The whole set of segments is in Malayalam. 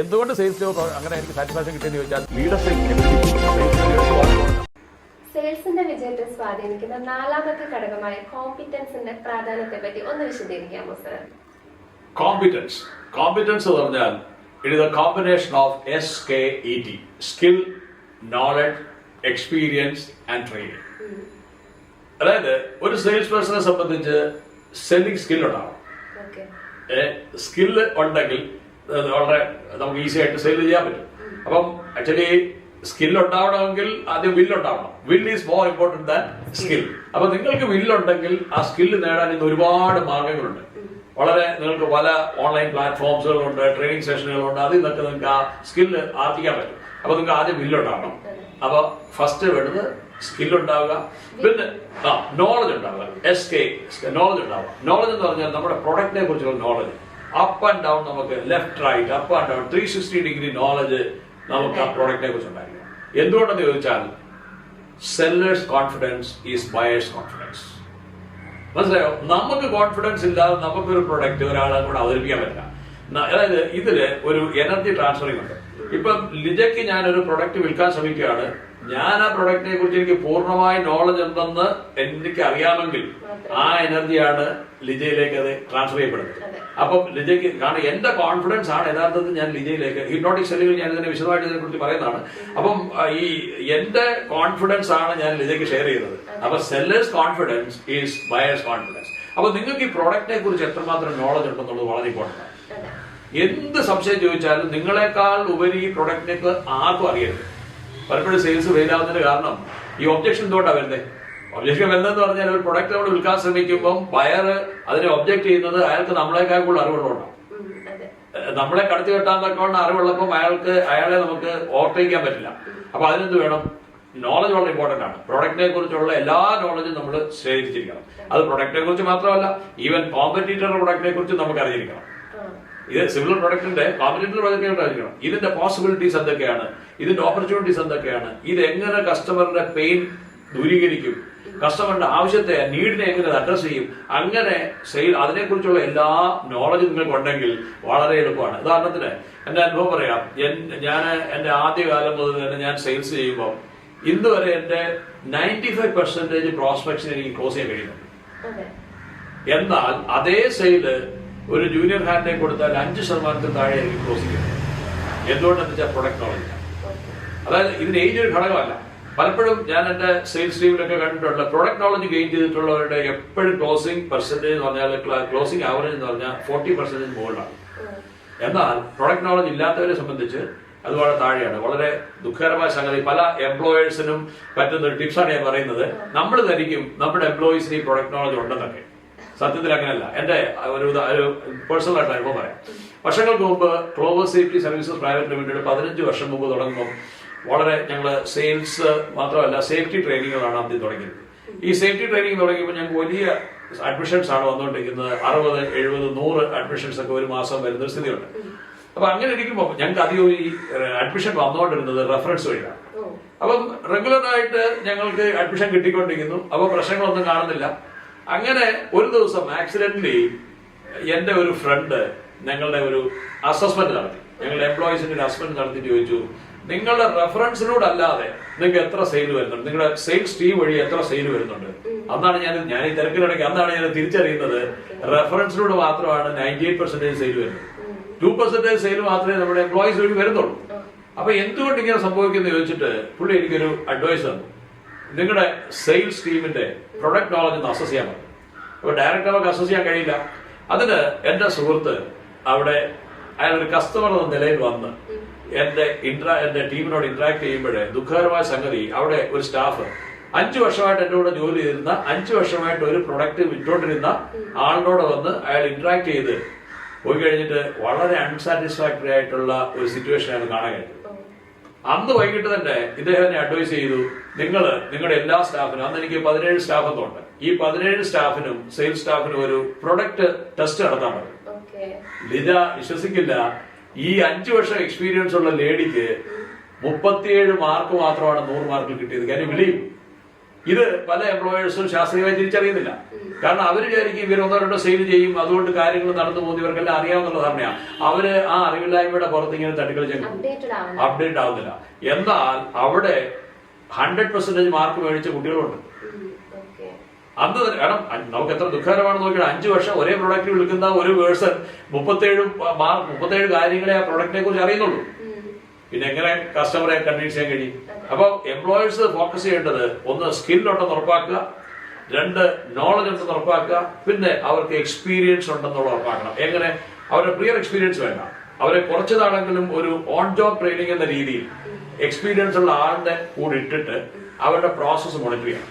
എന്തുകൊണ്ട് സെയിൽസിലോ അങ്ങനെ എനിക്ക് സാറ്റിസ്ഫാക്ഷൻ കിട്ടിയെന്ന് ചോദിച്ചാൽ സെയിൽസിന്റെ വിജയത്തെ സ്വാധീനിക്കുന്ന നാലാമത്തെ ഘടകമായ കോമ്പിറ്റൻസിന്റെ പ്രാധാന്യത്തെ പറ്റി ഒന്ന് വിശദീകരിക്കാമോ സർ? കോമ്പിറ്റൻസ് എന്ന് പറഞ്ഞാൽ it is A combination of SKET, skill, knowledge, experience and training. അതായത് ഒരു സെയിൽസ് പേഴ്സണെ സംബന്ധിച്ച് സെല്ലിംഗ് സ്കിൽ ഉണ്ടാവും. സ്കില്ല് ഉണ്ടെങ്കിൽ വളരെ നമുക്ക് ഈസി ആയിട്ട് സെയിൽ ചെയ്യാൻ പറ്റും. അപ്പം ആക്ച്വലി സ്കിൽ ഉണ്ടാവണമെങ്കിൽ ആദ്യം വില്ലുണ്ടാവണം. Will is more important than skill. അപ്പൊ നിങ്ങൾക്ക് വില്ലുണ്ടെങ്കിൽ ആ സ്കില്ല് നേടാൻ ഇന്ന് ഒരുപാട് മാർഗങ്ങളുണ്ട്. വളരെ നിങ്ങൾക്ക് പല ഓൺലൈൻ പ്ലാറ്റ്ഫോംസുകളുണ്ട്, ട്രെയിനിങ് സെഷനുകളുണ്ട്. അതിൽ നിന്നൊക്കെ നിങ്ങൾക്ക് ആ സ്കില്ല് ആർജിക്കാൻ പറ്റും. അപ്പൊ നിങ്ങൾക്ക് ആദ്യം വില്ലുണ്ടാവണം. അപ്പൊ ഫസ്റ്റ് വേണ്ടത് സ്കില്ലുണ്ടാവുക, പിന്നെ നോളജ് ഉണ്ടാവുക. നോളജ് ഉണ്ടാവുക. നോളജ് എന്ന് പറഞ്ഞാൽ നമ്മുടെ പ്രൊഡക്റ്റിനെ കുറിച്ചുള്ള നോളജ്. അപ്പ് ആൻഡ് ഡൗൺ, നമുക്ക് left right, up and down 360 degree knowledge നമുക്ക് ആ പ്രോഡക്റ്റിനെ കുറിച്ച് ഉണ്ടായിരിക്കണം. എന്തുകൊണ്ടെന്ന് ചോദിച്ചാൽ sellers confidence is buyers confidence. മനസ്സിലായോ? നമുക്ക് കോൺഫിഡൻസ് ഇല്ലാതെ നമുക്കൊരു പ്രൊഡക്റ്റ് ഒരാളെ കൂടെ അവതരിപ്പിക്കാൻ പറ്റില്ല. അതായത് ഇതില് ഒരു എനർജി ട്രാൻസ്ഫറിംഗ് ഉണ്ട്. ഇപ്പം ലിജയ്ക്ക് ഞാനൊരു പ്രൊഡക്റ്റ് വിൽക്കാൻ ശ്രമിക്കുകയാണ്. ഞാൻ ആ പ്രൊഡക്റ്റിനെ കുറിച്ച് എനിക്ക് പൂർണ്ണമായ നോളജ് ഉണ്ടെന്ന് എനിക്ക് അറിയാമെങ്കിൽ ആ എനർജിയാണ് ലിജയിലേക്ക് അത് ട്രാൻസ്ഫർ ചെയ്യപ്പെടുന്നത്. അപ്പം ലിജയ്ക്ക്, കാരണം എന്റെ കോൺഫിഡൻസ് ആണ് യഥാർത്ഥത്തിൽ ഞാൻ ലിജയിലേക്ക്, ഹിപ്നോട്ടിക് സെല്ലുകൾ ഞാൻ ഇതിനെ വിശദമായിട്ട് ഇതിനെ കുറിച്ച് പറയുന്നതാണ്. അപ്പം ഈ എന്റെ കോൺഫിഡൻസ് ആണ് ഞാൻ ലിജയ്ക്ക് ഷെയർ ചെയ്യുന്നത്. അപ്പൊ sellers confidence is buyers confidence. അപ്പൊ നിങ്ങൾക്ക് ഈ പ്രോഡക്റ്റിനെ കുറിച്ച് എത്രമാത്രം നോളജ് ഉണ്ടെന്നുള്ളത് വളരെ ഇമ്പോർട്ടൻ്റ് ആണ്. എന്ത് സംശയം ചോദിച്ചാലും നിങ്ങളെക്കാൾ ഉപരി ഈ പ്രൊഡക്റ്റിനെ ആർക്കും അറിയരുത്. പലപ്പോഴും സെയിൽസ് ഫെയിലാവുന്നതിന് കാരണം ഈ ഒബ്ജക്ഷൻ എന്തുകൊണ്ടാണ് വരുന്നത്? ഒബ്ജക്ഷൻ വരുന്നതെന്ന് പറഞ്ഞാൽ ഒരു പ്രൊഡക്റ്റ് നമ്മൾ വിൽക്കാൻ ശ്രമിക്കുമ്പോൾ ബയർ അതിനെ ഒബ്ജക്ട് ചെയ്യുന്നത് അയാൾക്ക് നമ്മളെക്കാൾ കൂടുതൽ അറിവുള്ളതുകൊണ്ടാണ്. നമ്മളെ കടത്തി വെട്ടാൻ തക്കവണ്ണം അറിവുള്ളപ്പം അയാളെ നമുക്ക് ഓവർടേക്കാൻ പറ്റില്ല. അപ്പൊ അതിനെന്ത് വേണം? നോളജ് വളരെ ഇമ്പോർട്ടന്റ് ആണ്. പ്രൊഡക്റ്റിനെ കുറിച്ചുള്ള എല്ലാ നോളജും നമ്മൾ ശേഖരിച്ചിരിക്കണം. അത് പ്രൊഡക്റ്റിനെ കുറിച്ച് മാത്രമല്ല, ഈവൻ കോമ്പറ്റീറ്ററുടെ പ്രൊഡക്റ്റിനെ കുറിച്ച് നമുക്ക് അറിഞ്ഞിരിക്കണം. ഇത് സിമിലർ പ്രൊഡക്റ്റിന്റെ കോമ്പറ്റീറ്റർ പ്രൊഡക്റ്റിനെ അറിഞ്ഞിരിക്കണം. ഇതിന്റെ പോസിബിലിറ്റീസ് എന്തൊക്കെയാണ്, ഇതിന്റെ ഓപ്പർച്യൂണിറ്റീസ് എന്തൊക്കെയാണ്, ഇത് എങ്ങനെ കസ്റ്റമറിന്റെ പെയിൻ ദൂരീകരിക്കും, കസ്റ്റമറിന്റെ ആവശ്യത്തെ, നീഡിനെ എങ്ങനെ അഡ്രസ് ചെയ്യും, അങ്ങനെ അതിനെക്കുറിച്ചുള്ള എല്ലാ നോളജും നിങ്ങൾക്ക് ഉണ്ടെങ്കിൽ വളരെ എളുപ്പമാണ്. ഉദാഹരണത്തിന് എന്റെ അനുഭവം പറയാം. ഞാൻ എന്റെ ആദ്യകാലം മുതൽ തന്നെ ഞാൻ സെയിൽസ് ചെയ്യുമ്പോൾ ഇന്ന് വരെ എന്റെ 95% പ്രോസ്പെക്ഷൻ എനിക്ക് ക്ലോസ് ചെയ്യാൻ കഴിയുന്നുണ്ട്. എന്നാൽ അതേ സെയില് ഒരു ജൂനിയർ ഹാൻഡിനെ കൊടുത്താൽ 5% താഴെ എനിക്ക് ക്ലോസ് ചെയ്യുന്നത്. എന്തുകൊണ്ടെന്ന് വെച്ചാൽ പ്രൊഡക്റ്റ് നോളജ്. അതായത് ഇതിന് ഏജ് ഒരു ഘടകമല്ല. പലപ്പോഴും ഞാൻ എന്റെ സെയിൽസ് ടീമിലൊക്കെ കണ്ടിട്ടുള്ള പ്രൊഡക്റ്റ് നോളജ് ഗെയിൻ ചെയ്തിട്ടുള്ളവരുടെ എപ്പോഴും ക്ലോസിംഗ് പെർസെന്റേജ് എന്ന് പറഞ്ഞാൽ, ക്ലോസിംഗ് ആവറേജ് എന്ന് പറഞ്ഞാൽ 40% മുകളിലാണ്. എന്നാൽ പ്രൊഡക്റ്റ് നോളജ് ഇല്ലാത്തവരെ സംബന്ധിച്ച് അത് വളരെ താഴെയാണ്. വളരെ ദുഃഖകരമായ സംഗതി. പല എംപ്ലോയേഴ്സിനും പറ്റുന്ന ഒരു ടിപ്സാണ് ഞാൻ പറയുന്നത്. നമ്മൾ ധരിക്കും നമ്മുടെ എംപ്ലോയീസിന് ഈ പ്രൊഡക്റ്റ് നോളജ് ഉണ്ടെന്നൊക്കെ. സത്യത്തിൽ അങ്ങനെയല്ല. എന്റെ ഒരു പേഴ്സണൽ ആയിട്ട് അനുഭവം പറയാം. വർഷങ്ങൾക്ക് മുമ്പ് Clover safety services private limited 15 വർഷം മുമ്പ് തുടങ്ങുമ്പോൾ വളരെ ഞങ്ങള് സെയിൽസ് മാത്രമല്ല സേഫ്റ്റി ട്രെയിനിങ്ങുകളാണ് ആദ്യം തുടങ്ങിയത്. ഈ സേഫ്റ്റി ട്രെയിനിങ് തുടങ്ങിയപ്പോൾ ഞങ്ങൾക്ക് വലിയ അഡ്മിഷൻസ് ആണ് വന്നുകൊണ്ടിരിക്കുന്നത്. 60, 70, 100 അഡ്മിഷൻസ് ഒക്കെ ഒരു മാസം വരുന്ന സ്ഥിതിയുണ്ട്. അപ്പൊ അങ്ങനെ ഇരിക്കുമ്പോൾ ഞങ്ങൾക്ക് അധികം ഈ അഡ്മിഷൻ വന്നുകൊണ്ടിരുന്നത് റെഫറൻസ് വഴിയാണ്. അപ്പം റെഗുലർ ആയിട്ട് ഞങ്ങൾക്ക് അഡ്മിഷൻ കിട്ടിക്കൊണ്ടിരിക്കുന്നു. അപ്പൊ പ്രശ്നങ്ങളൊന്നും കാണുന്നില്ല. അങ്ങനെ ഒരു ദിവസം ആക്സിഡന്റലി എന്റെ ഒരു ഫ്രണ്ട് ഞങ്ങളുടെ ഒരു അസസ്മെന്റ് നടത്തി. ഞങ്ങളുടെ എംപ്ലോയീസിന്റെ ഒരു അസസ്മെന്റ് നടത്തി ചോദിച്ചു, നിങ്ങളുടെ റെഫറൻസിനോട് അല്ലാതെ നിങ്ങൾക്ക് എത്ര സെയിൽ വരുന്നുണ്ട്, നിങ്ങളുടെ സെയിൽസ് ടീം വഴി എത്ര സെയിൽ വരുന്നുണ്ട്? അന്നാണ് ഞാൻ ഈ തിരക്കിലിടയ്ക്ക് അന്നാണ് ഞാൻ തിരിച്ചറിയുന്നത് റെഫറൻസിനോട് മാത്രമാണ് 98% സെയിൽ വരുന്നത്. 2% സെയിൽ മാത്രമേ നമ്മുടെ എംപ്ലോയീസ് വഴി വരുന്നുള്ളൂ. അപ്പൊ എന്തുകൊണ്ട് ഇങ്ങനെ സംഭവിക്കുന്നു ചോദിച്ചിട്ട് പുള്ളി എനിക്കൊരു അഡ്വൈസ് തന്നു. നിങ്ങളുടെ സെയിൽസ് ടീമിന്റെ പ്രൊഡക്റ്റ് നോളജ് ഒന്ന് അസസ് ചെയ്യാൻ പറ്റും. അപ്പൊ ഡയറക്റ്റ് നമുക്ക് അസസ് ചെയ്യാൻ കഴിയില്ല. അതിന് എന്റെ സുഹൃത്ത് അവിടെ അയാളൊരു കസ്റ്റമർ എന്ന നിലയിൽ വന്ന് എന്റെ ടീമിനോട് ഇന്ററാക്ട് ചെയ്യുമ്പോഴേ ദുഃഖകരമായ സംഗതി, അവിടെ ഒരു സ്റ്റാഫ് 5 വർഷമായിട്ട് എന്റെ കൂടെ ജോലി ചെയ്തിരുന്ന, 5 വർഷമായിട്ട് ഒരു പ്രൊഡക്റ്റ് വിറ്റോണ്ടിരുന്ന ആളിനോട് വന്ന് അയാൾ ഇന്ററാക്ട് ചെയ്ത് പോയി കഴിഞ്ഞിട്ട് വളരെ അൺസാറ്റിസ്ഫാക്ടറി ആയിട്ടുള്ള ഒരു സിറ്റുവേഷനാണ് കാണാൻ കഴിഞ്ഞത്. അന്ന് വൈകിട്ട് തന്നെ ഇദ്ദേഹം എന്നെ അഡ്വൈസ് ചെയ്തു, നിങ്ങളുടെ എല്ലാ സ്റ്റാഫിനും, അന്ന് എനിക്ക് 17 സ്റ്റാഫ് എന്നുണ്ട്, ഈ 17 സ്റ്റാഫിനും സെയിൽസ് സ്റ്റാഫിനും ഒരു പ്രൊഡക്റ്റ് ടെസ്റ്റ് നടത്താൻ പറ്റും. ലിജ വിശ്വസിക്കില്ല, ഈ 5 വർഷം എക്സ്പീരിയൻസ് ഉള്ള ലേഡിക്ക് 37 മാർക്ക് മാത്രമാണ് 100 മാർക്കിൽ കിട്ടിയത്. കാര്യം വിളിയും ഇത് പല എംപ്ലോയേഴ്സും ശാസ്ത്രീയമായി തിരിച്ചറിയുന്നില്ല. കാരണം അവർ വിചാരിക്കും ഇവർ ഒന്നോ രണ്ടോ സെയിൽ ചെയ്യും, അതുകൊണ്ട് കാര്യങ്ങൾ നടന്നു പോകുന്നു, ഇവർക്കെല്ലാം അറിയാവുന്ന ധാരണയാണ്. അവര് ആ അറിവില്ലായ്മയുടെ പുറത്ത് ഇങ്ങനെ തട്ടിക്കളിച്ച് അപ്ഡേറ്റ് ആവുന്നില്ല. എന്നാൽ അവിടെ 100% മാർക്ക് മേടിച്ച കുട്ടികളുണ്ട്. അന്ന് കാരണം നമുക്ക് എത്ര ദുഃഖകരമാണെന്ന് നോക്കിയാൽ 5 വർഷം ഒരേ പ്രൊഡക്റ്റ് വിൽക്കുന്ന ഒരു പേഴ്സൺ 37 കാര്യങ്ങളെ ആ പ്രൊഡക്റ്റിനെ കുറിച്ച് അറിയുന്നുള്ളൂ. പിന്നെ എങ്ങനെ കസ്റ്റമറെ കൺവിൻസ് ചെയ്യാൻ കഴിയും? അപ്പൊ എംപ്ലോയേഴ്സ് ഫോക്കസ് ചെയ്യേണ്ടത് ഒന്ന് സ്കില്ലുണ്ടെന്ന് ഉറപ്പാക്കുക, 2 നോളജ് ഉണ്ടെന്ന് ഉറപ്പാക്കുക, പിന്നെ അവർക്ക് എക്സ്പീരിയൻസ് ഉണ്ടെന്നുള്ള ഉറപ്പാക്കണം. എങ്ങനെ? അവരുടെ പ്രിയർ എക്സ്പീരിയൻസ് വേണ്ട, അവരെ കുറച്ച് നാളെങ്കിലും ഒരു ഓൺ ജോബ് ട്രെയിനിങ് എന്ന രീതിയിൽ എക്സ്പീരിയൻസ് ഉള്ള ആളിന്റെ കൂടെ ഇട്ടിട്ട് അവരുടെ പ്രോസസ്സ് മോണിറ്റർ ചെയ്യണം.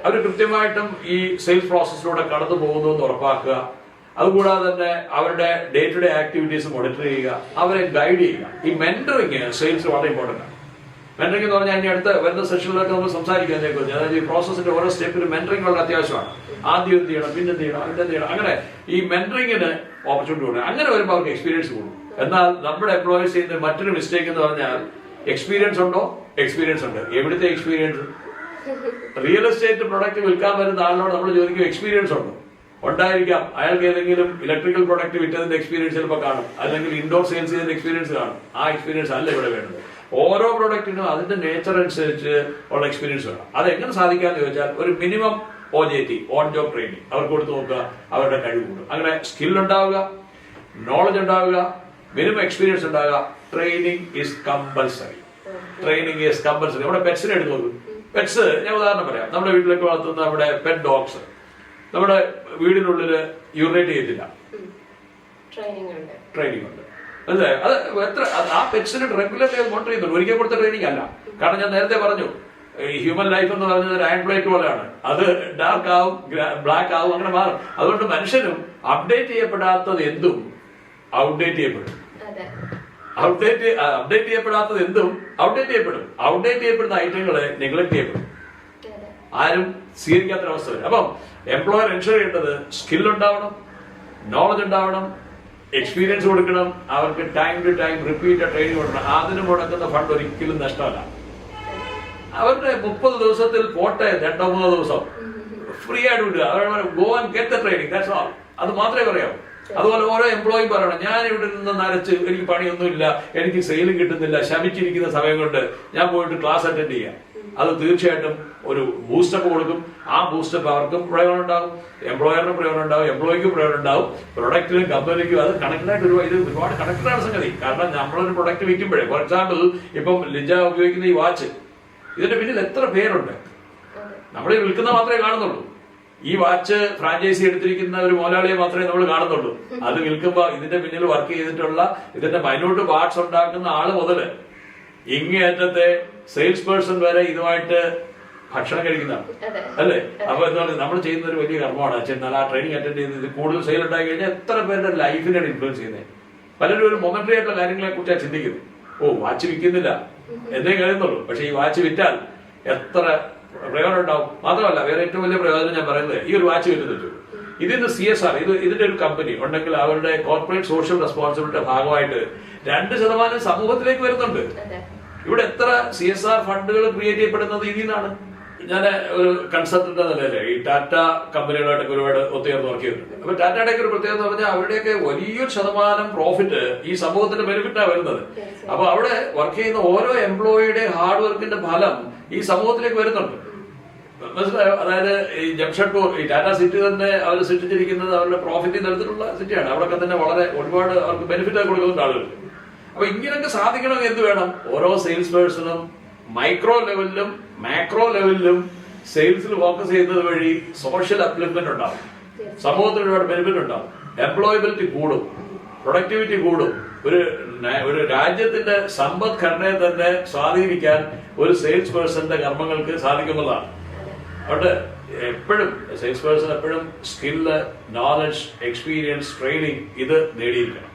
അവർ കൃത്യമായിട്ടും ഈ സെയിൽസ് പ്രോസസ്സിലൂടെ കടന്നു പോകുന്നു എന്ന് ഉറപ്പാക്കുക. അതുകൂടാതെ തന്നെ അവരുടെ day to day activities monitor ചെയ്യുക, അവരെ ഗൈഡ് ചെയ്യുക. ഈ മെന്ററിങ് സെയിൽസ് വളരെ ഇമ്പോർട്ടന്റ് ആണ്. മെന്ററിംഗ് എന്ന് പറഞ്ഞാൽ ഇനി അടുത്ത വരുന്ന സെഷനിലൊക്കെ നമ്മൾ സംസാരിക്കുന്നതിനെ കുറിച്ച്, അതായത് ഈ പ്രോസസ്സിന്റെ ഓരോ സ്റ്റെപ്പിലും മെന്ററിംഗ് വളരെ അത്യാവശ്യമാണ്. ആദ്യം എന്ത് ചെയ്യണം, പിന്നെ എന്ത് ചെയ്യണം, അതിന്റെ എന്ത് ചെയ്യണം, അങ്ങനെ ഈ മെന്ററിങ്ങിന് ഓപ്പർച്യൂണിറ്റി കൊടുക്കണം. അങ്ങനെ വരുമ്പോൾ അവർക്ക് എക്സ്പീരിയൻസ് കൂടും. എന്നാൽ നമ്മുടെ എംപ്ലോയീസ് ചെയ്യുന്ന മറ്റൊരു മിസ്റ്റേക്ക് എന്ന് പറഞ്ഞാൽ എക്സ്പീരിയൻസ് ഉണ്ടോ? എക്സ്പീരിയൻസ് ഉണ്ട്. എവിടുത്തെ എക്സ്പീരിയൻസ്? റിയൽ എസ്റ്റേറ്റ് പ്രൊഡക്റ്റ് വിൽക്കാൻ വരുന്ന ആളിനോട് നമ്മൾ ചോദിക്കും എക്സ്പീരിയൻസ് ഉണ്ടോ? ഉണ്ടായിരിക്കാം. അയാൾക്ക് ഏതെങ്കിലും ഇലക്ട്രിക്കൽ പ്രൊഡക്റ്റ് വിറ്റതിന്റെ എക്സ്പീരിയൻസ് ചിലപ്പോൾ കാണും, അല്ലെങ്കിൽ ഇൻഡോർ സെയിൽസ് ചെയ്തതിന്റെ എക്സ്പീരിയൻസ് കാണും. ആ എക്സ്പീരിയൻസ് അല്ല ഇവിടെ വേണ്ടത്. ഓരോ പ്രൊഡക്റ്റിനും അതിന്റെ നേച്ചർ അനുസരിച്ച് ഉള്ള എക്സ്പീരിയൻസ് വേണം. അതെങ്ങനെ സാധിക്കാന്ന് ചോദിച്ചാൽ ഒരു minimum OJT, on job training അവർക്ക് കൊടുത്ത് നോക്കുക, അവരുടെ കഴിവ് കൂടും. അങ്ങനെ സ്കിൽ ഉണ്ടാവുക, നോളജ് ഉണ്ടാവുക, മിനിമം എക്സ്പീരിയൻസ് ഉണ്ടാവുക. Training is compulsory. Training is compulsory. നമ്മുടെ പെറ്റ്സിനെ എടുത്ത് നോക്കും. പെറ്റ്സ്, ഞാൻ ഉദാഹരണം പറയാം. നമ്മുടെ വീട്ടിലേക്ക് വളർത്തുന്ന നമ്മുടെ പെറ്റ് ഡോഗ്സ് നമ്മുടെ വീടിനുള്ളില് യൂറിനേറ്റ് ചെയ്തില്ല, ട്രെയിനിങ് ഉണ്ട് അല്ലേ? അത് എത്ര ആ പെറ്റ്സിന് റെഗുലർലി മോണിറ്റർ ചെയ്യുന്നുണ്ട്. ഒരിക്കൽ കൊടുത്ത ട്രെയിനിങ് അല്ല. കാരണം ഞാൻ നേരത്തെ പറഞ്ഞു, ഈ ഹ്യൂമൻ ലൈഫ് എന്ന് പറയുന്നത് ഒരു അയൺ പ്ലേറ്റ് പോലെയാണ്. അത് ഡാർക്ക് ആവും, ബ്ലാക്ക് ആവും, അങ്ങനെ മാറും. അതുകൊണ്ട് മനുഷ്യനും അപ്ഡേറ്റ് ചെയ്യപ്പെടാത്തത് എന്തും ഔട്ട്ഡേറ്റ് ചെയ്യപ്പെടും. അപ്ഡേറ്റ് ചെയ്യപ്പെടാത്തത് എന്തും ഔട്ട്ഡേറ്റ് ചെയ്യപ്പെടും. ഔട്ട്ഡേറ്റ് ചെയ്യപ്പെടുന്ന ഐറ്റങ്ങളെ നെഗ്ലക്ട് ചെയ്യപ്പെടും. ആരും സ്വീകരിക്കാത്തൊരവസ്ഥ വരും. അപ്പം എംപ്ലോയർ എൻഷുർ ചെയ്യേണ്ടത് സ്കിൽ ഉണ്ടാവണം, നോളജ് ഉണ്ടാവണം, എക്സ്പീരിയൻസ് കൊടുക്കണം, അവർക്ക് time to time repeat training കൊടുക്കണം. അതിന് മുടക്കുന്ന ഫണ്ട് ഒരിക്കലും നഷ്ടമല്ല. അവരുടെ 30 ദിവസത്തിൽ പോട്ടെ 2-3 ദിവസം ഫ്രീ ആയിട്ട് വിടുക. Go and get the training, that's all. അത് മാത്രമേ പറയാവൂ. അതുപോലെ ഓരോ എംപ്ലോയി പറയണം, ഞാൻ ഇവിടെ നിന്ന് നരച്ച് എനിക്ക് പണിയൊന്നുമില്ല, എനിക്ക് സെയിലും കിട്ടുന്നില്ല, ശമിച്ചിരിക്കുന്ന സമയം കൊണ്ട് ഞാൻ പോയിട്ട് ക്ലാസ് അറ്റൻഡ് ചെയ്യാം. അത് തീർച്ചയായിട്ടും ഒരു ബൂസ്റ്റപ്പ് കൊടുക്കും. ആ ബൂസ്റ്റപ്പ് അവർക്കും പ്രയോജനം ഉണ്ടാവും, എംപ്ലോയറിനും പ്രയോജനം ഉണ്ടാവും, എംപ്ലോയിക്കും പ്രയോജനം ഉണ്ടാവും, പ്രൊഡക്റ്റിനും കമ്പനിക്കും. അത് കണക്റ്റഡായിട്ട് ഇത് ഒരുപാട് കണക്റ്റഡാണ് സംഗതി. കാരണം നമ്മളൊരു പ്രൊഡക്റ്റ് വിൽക്കുമ്പോഴേ, ഫോർ എക്സാമ്പിൾ ഇപ്പം ലിജ ഉപയോഗിക്കുന്ന ഈ വാച്ച്, ഇതിന്റെ പിന്നിൽ എത്ര പേരുണ്ട്? നമ്മൾ വിൽക്കുന്ന മാത്രമേ കാണുന്നുള്ളൂ. ഈ വാച്ച് ഫ്രാഞ്ചൈസി എടുത്തിരിക്കുന്ന ഒരു മുതലാളിയെ മാത്രമേ നമ്മൾ കാണുന്നുള്ളൂ. അത് വിൽക്കുമ്പോൾ ഇതിന്റെ പിന്നിൽ വർക്ക് ചെയ്തിട്ടുള്ള, ഇതിന്റെ മൈന്യൂട്ട് പാർട്സ് ഉണ്ടാക്കുന്ന ആള് മുതല് ഇങ്ങേറ്റത്തെ സെയിൽസ് പേഴ്സൺ വരെ ഇതുമായിട്ട് ഭക്ഷണം കഴിക്കുന്നതാണ്, അല്ലേ? അപ്പൊ എന്താ പറയുക, നമ്മൾ ചെയ്യുന്ന ഒരു വലിയ കർമ്മമാണ്. എന്നാൽ ആ ട്രെയിനിങ് അറ്റൻഡ് ചെയ്ത് കൂടുതൽ സെയിൽ ഉണ്ടായി കഴിഞ്ഞാൽ എത്ര പേരുടെ ലൈഫിനാണ് ഇൻഫ്ലുവൻസ് ചെയ്യുന്നത്. പലരും ഒരു മൊമെന്ററി ആയിട്ടുള്ള കാര്യങ്ങളെ കുറിച്ചാണ് ചിന്തിക്കുന്നത്. വാച്ച് വിൽക്കുന്നില്ല എന്നേ കഴിയുന്നുള്ളൂ, പക്ഷെ ഈ വാച്ച് വിറ്റാൽ എത്ര പ്രയോജനം ഉണ്ടാവും. മാത്രമല്ല, വേറെ ഏറ്റവും വലിയ പ്രയോജനം ഞാൻ പറയുന്നത്, ഈ ഒരു വാച്ച് വിറ്റുന്നു, ഇതിന്റെ CSR, ഇതിന്റെ ഒരു കമ്പനി ഉണ്ടെങ്കിൽ അവരുടെ കോർപ്പറേറ്റ് സോഷ്യൽ റെസ്പോൺസിബിലിറ്റി ഭാഗമായിട്ട് 2% സമൂഹത്തിലേക്ക് വരുന്നുണ്ട്. ഇവിടെ എത്ര CSR ഫണ്ടുകൾ ക്രിയേറ്റ് ചെയ്യപ്പെടുന്നത് ഇതിൽ നിന്നാണ്. ഞാൻ ഒരു കൺസൾട്ടന്റ് എന്ന നിലയില് ഈ ടാറ്റ കമ്പനികളായിട്ടൊക്കെ ഒരുപാട് ഒത്തുചേർന്ന് വർക്ക് ചെയ്തിട്ടുണ്ട്. അപ്പൊ ടാറ്റയുടെയൊക്കെ ഒരു പ്രത്യേകത എന്ന് പറഞ്ഞാൽ അവരുടെയൊക്കെ വലിയൊരു ശതമാനം പ്രോഫിറ്റ് ഈ സമൂഹത്തിന്റെ ബെനിഫിറ്റാണ് വരുന്നത്. അപ്പൊ അവിടെ വർക്ക് ചെയ്യുന്ന ഓരോ എംപ്ലോയിയുടെ ഹാർഡ് വർക്കിന്റെ ഫലം ഈ സമൂഹത്തിലേക്ക് വരുന്നുണ്ട്. മനസ്സിലായോ? അതായത് ഈ ജംഷഡ്പൂർ, ഈ ടാറ്റ സിറ്റി തന്നെ അവർ സൃഷ്ടിച്ചിരിക്കുന്നത് അവരുടെ പ്രോഫിറ്റ് നിരത്തിലുള്ള സിറ്റിയാണ്. അവിടെയൊക്കെ തന്നെ വളരെ ഒരുപാട് അവർക്ക് ബെനിഫിറ്റ് കൊടുക്കുന്നുണ്ട് ആളുകൾക്ക്. അപ്പൊ ഇങ്ങനെയൊക്കെ സാധിക്കണമെങ്കിൽ എന്ത് വേണം? ഓരോ സെയിൽസ് പേഴ്സണും മൈക്രോ ലെവലിലും മാക്രോ ലെവലിലും സെയിൽസിൽ ഫോക്കസ് ചെയ്യുന്നത് വഴി സോഷ്യൽ അപ്ലിഫ്റ്റ്മെന്റ് ഉണ്ടാവും, സമൂഹത്തിന് ഒരുപാട് ബെനിഫിറ്റ് ഉണ്ടാവും, എംപ്ലോയബിലിറ്റി കൂടും, പ്രൊഡക്ടിവിറ്റി കൂടും. ഒരു രാജ്യത്തിന്റെ സമ്പദ്ഘടനയെ തന്നെ സ്വാധീനിക്കാൻ ഒരു സെയിൽസ് പേഴ്സന്റെ കർമ്മങ്ങൾക്ക് സാധിക്കുന്നതാണ്. അതുകൊണ്ട് എപ്പോഴും സെയിൽസ് പേഴ്സൺ എപ്പോഴും സ്കില്ല്, നോളജ്, എക്സ്പീരിയൻസ്, ട്രെയിനിങ് ഇത് നേടിയിരിക്കണം.